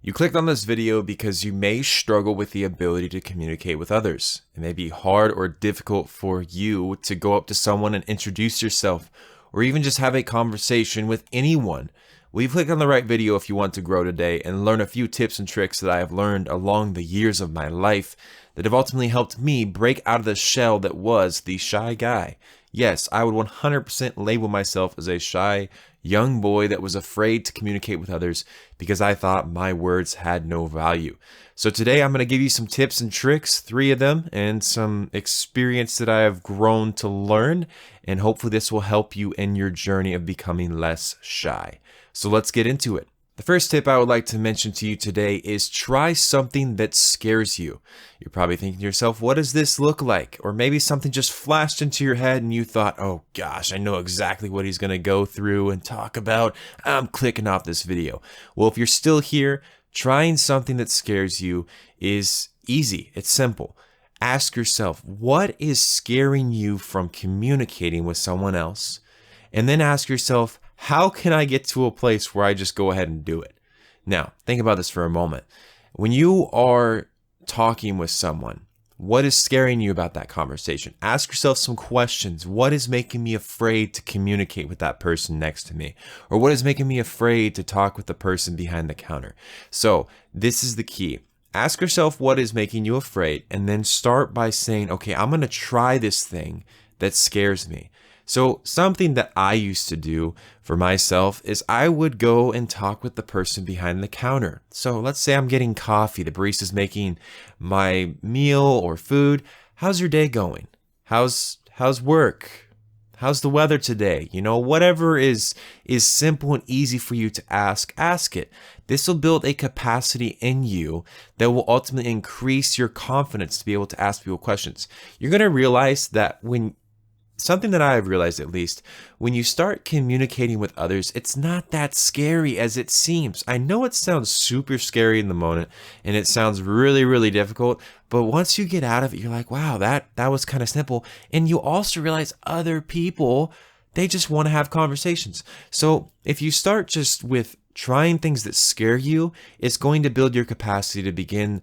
You clicked on this video because you may struggle with the ability to communicate with others. It may be hard or difficult for you to go up to someone and introduce yourself, or even just have a conversation with anyone. Well, you've clicked on the right video if you want to grow today and learn a few tips and tricks that I have learned along the years of my life that have ultimately helped me break out of the shell that was the shy guy. Yes, I would 100% label myself as a shy young boy that was afraid to communicate with others because I thought my words had no value. So today I'm going to give you some tips and tricks, 3 of them, and some experience that I have grown to learn, and hopefully this will help you in your journey of becoming less shy. So let's get into it. The first tip I would like to mention to you today is try something that scares you. You're probably thinking to yourself, what does this look like? Or maybe something just flashed into your head and you thought, oh gosh, I know exactly what he's going to go through and talk about. I'm clicking off this video. Well, if you're still here, trying something that scares you is easy. It's simple. Ask yourself, what is scaring you from communicating with someone else? And then ask yourself, how can I get to a place where I just go ahead and do it? Now, think about this for a moment. When you are talking with someone, what is scaring you about that conversation? Ask yourself some questions. What is making me afraid to communicate with that person next to me? Or what is making me afraid to talk with the person behind the counter? So this is the key. Ask yourself what is making you afraid, and then start by saying, okay, I'm going to try this thing that scares me. So something that I used to do for myself is I would go and talk with the person behind the counter. So let's say I'm getting coffee, the barista's making my meal or food. How's your day going? How's work? How's the weather today? You know, whatever is simple and easy for you to ask it. This will build a capacity in you that will ultimately increase your confidence to be able to ask people questions. You're going to realize that something that I've realized, at least, when you start communicating with others, it's not that scary as it seems. I know it sounds super scary in the moment and it sounds really, really difficult, but once you get out of it, you're like, wow, that was kind of simple. And you also realize other people, they just want to have conversations. So if you start just with trying things that scare you, it's going to build your capacity to begin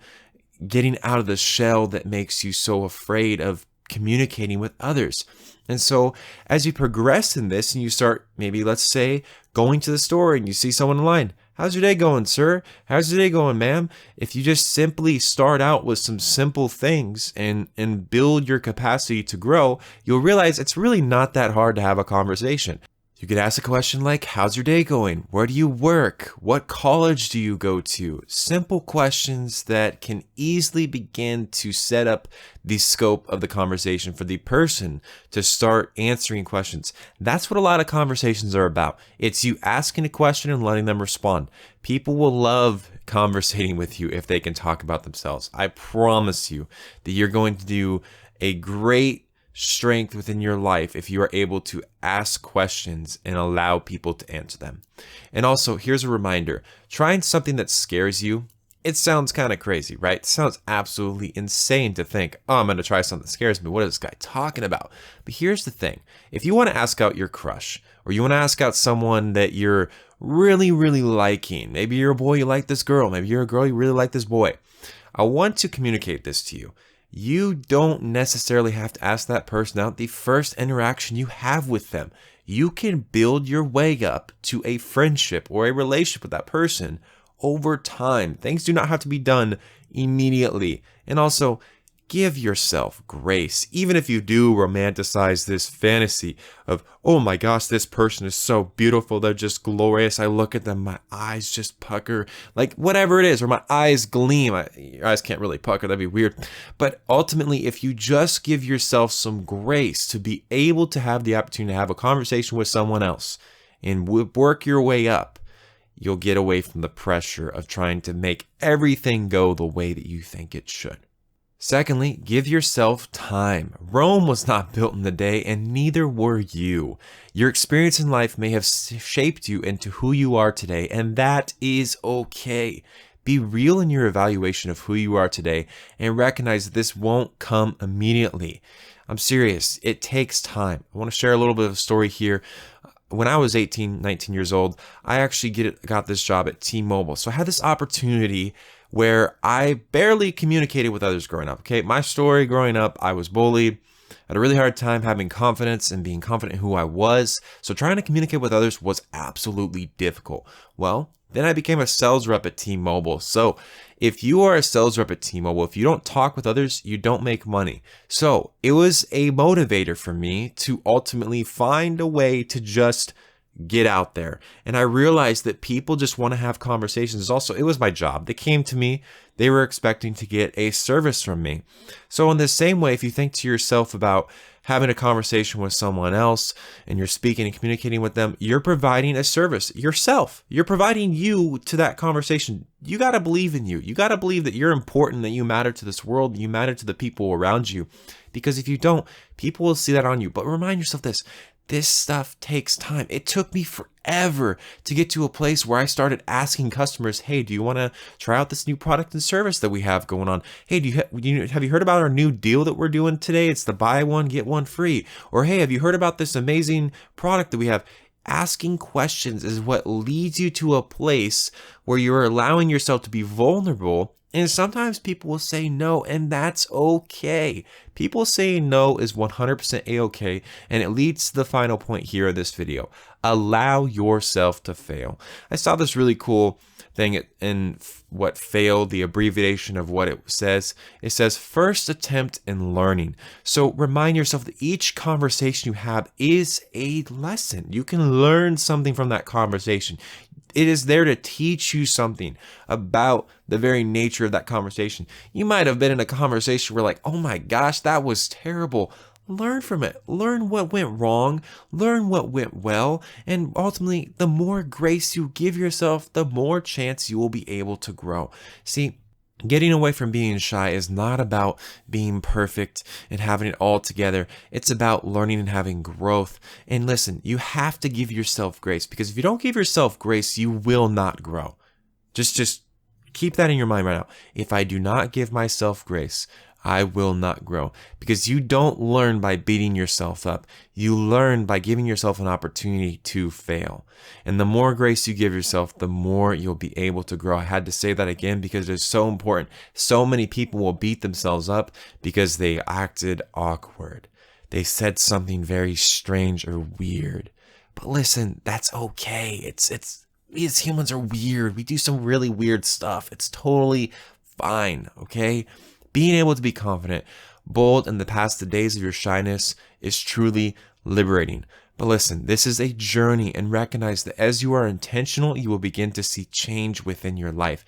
getting out of the shell that makes you so afraid of communicating with others. And so as you progress in this and you start, maybe let's say, going to the store and you see someone in line, how's your day going, sir? How's your day going, ma'am? If you just simply start out with some simple things and build your capacity to grow, you'll realize it's really not that hard to have a conversation. You could ask a question like, how's your day going? Where do you work? What college do you go to? Simple questions that can easily begin to set up the scope of the conversation for the person to start answering questions. That's what a lot of conversations are about. It's you asking a question and letting them respond. People will love conversating with you if they can talk about themselves. I promise you that you're going to do a great strength within your life if you are able to ask questions and allow people to answer them. And also, here's a reminder, trying something that scares you, it sounds kind of crazy, right? It sounds absolutely insane to think, oh, I'm going to try something that scares me. What is this guy talking about? But here's the thing. If you want to ask out your crush, or you want to ask out someone that you're really, really liking, maybe you're a boy, you like this girl, maybe you're a girl, you really like this boy, I want to communicate this to you. You don't necessarily have to ask that person out the first interaction you have with them. You can build your way up to a friendship or a relationship with that person over time. Things do not have to be done immediately. And also, give yourself grace. Even if you do romanticize this fantasy of, oh my gosh, this person is so beautiful, they're just glorious. I look at them, my eyes just pucker, like whatever it is, or my eyes gleam. Your eyes can't really pucker, that'd be weird. But ultimately, if you just give yourself some grace to be able to have the opportunity to have a conversation with someone else and work your way up, you'll get away from the pressure of trying to make everything go the way that you think it should. Secondly, give yourself time. Rome was not built in a day, and neither were you. Your experience in life may have shaped you into who you are today, and that is okay. Be real in your evaluation of who you are today and recognize that this won't come immediately. I'm serious. It takes time. I want to share a little bit of a story here. when I was 18, 19 years old, I actually got this job at T-Mobile. So I had this opportunity where I barely communicated with others growing up. Okay, my story growing up, I was bullied. I had a really hard time having confidence and being confident in who I was. So trying to communicate with others was absolutely difficult. Well, then I became a sales rep at T-Mobile. So if you are a sales rep at T-Mobile, if you don't talk with others, you don't make money. So it was a motivator for me to ultimately find a way to just get out there. And I realized that people just want to have conversations. Also, it was my job. They came to me. They were expecting to get a service from me. So in the same way, if you think to yourself about having a conversation with someone else and you're speaking and communicating with them, you're providing a service yourself. You're providing you to that conversation. You got to believe in you. You got to believe that you're important, that you matter to this world, you matter to the people around you. Because if you don't, people will see that on you. But remind yourself this stuff takes time. It took me forever to get to a place where I started asking customers, hey, do you want to try out this new product and service that we have going on? Hey, have you heard about our new deal that we're doing today? It's the buy one, get one free. Or hey, have you heard about this amazing product that we have? Asking questions is what leads you to a place where you're allowing yourself to be vulnerable. And sometimes people will say no, and that's okay. People saying no is 100% a-okay, and it leads to the final point here of this video. Allow yourself to fail. I saw this really cool thing in what fail, the abbreviation of what it says. It says first attempt in learning. So remind yourself that each conversation you have is a lesson. You can learn something from that conversation. It is there to teach you something about the very nature of that conversation. You might have been in a conversation where like, oh my gosh, that was terrible. Learn from it. Learn what went wrong. Learn what went well. And ultimately, the more grace you give yourself, the more chance you will be able to grow. See, getting away from being shy is not about being perfect and having it all together. It's about learning and having growth. And listen, you have to give yourself grace, because if you don't give yourself grace, you will not grow. Just keep that in your mind right now. If I do not give myself grace, I will not grow, because you don't learn by beating yourself up. You learn by giving yourself an opportunity to fail. And the more grace you give yourself, the more you'll be able to grow. I had to say that again because it's so important. So many people will beat themselves up because they acted awkward. They said something very strange or weird. But listen, that's okay. We as humans are weird. We do some really weird stuff. It's totally fine, okay? Being able to be confident, bold, and past the days of your shyness is truly liberating. But listen, this is a journey, and recognize that as you are intentional, you will begin to see change within your life.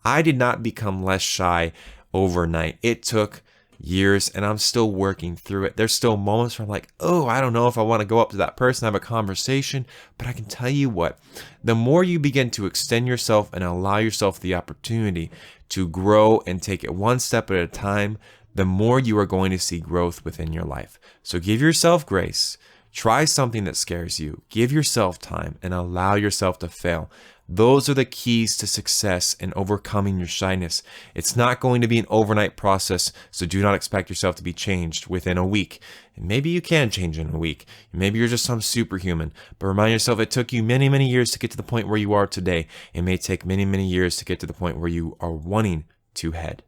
I did not become less shy overnight. It took years, and I'm still working through it. There's still moments where I'm like, oh, I don't know if I want to go up to that person, have a conversation. But I can tell you what, the more you begin to extend yourself and allow yourself the opportunity to grow and take it one step at a time, the more you are going to see growth within your life. So give yourself grace. Try something that scares you. Give yourself time and allow yourself to fail. Those are the keys to success in overcoming your shyness. It's not going to be an overnight process, so do not expect yourself to be changed within a week. And maybe you can change in a week. Maybe you're just some superhuman. But remind yourself it took you many, many years to get to the point where you are today. It may take many, many years to get to the point where you are wanting to head.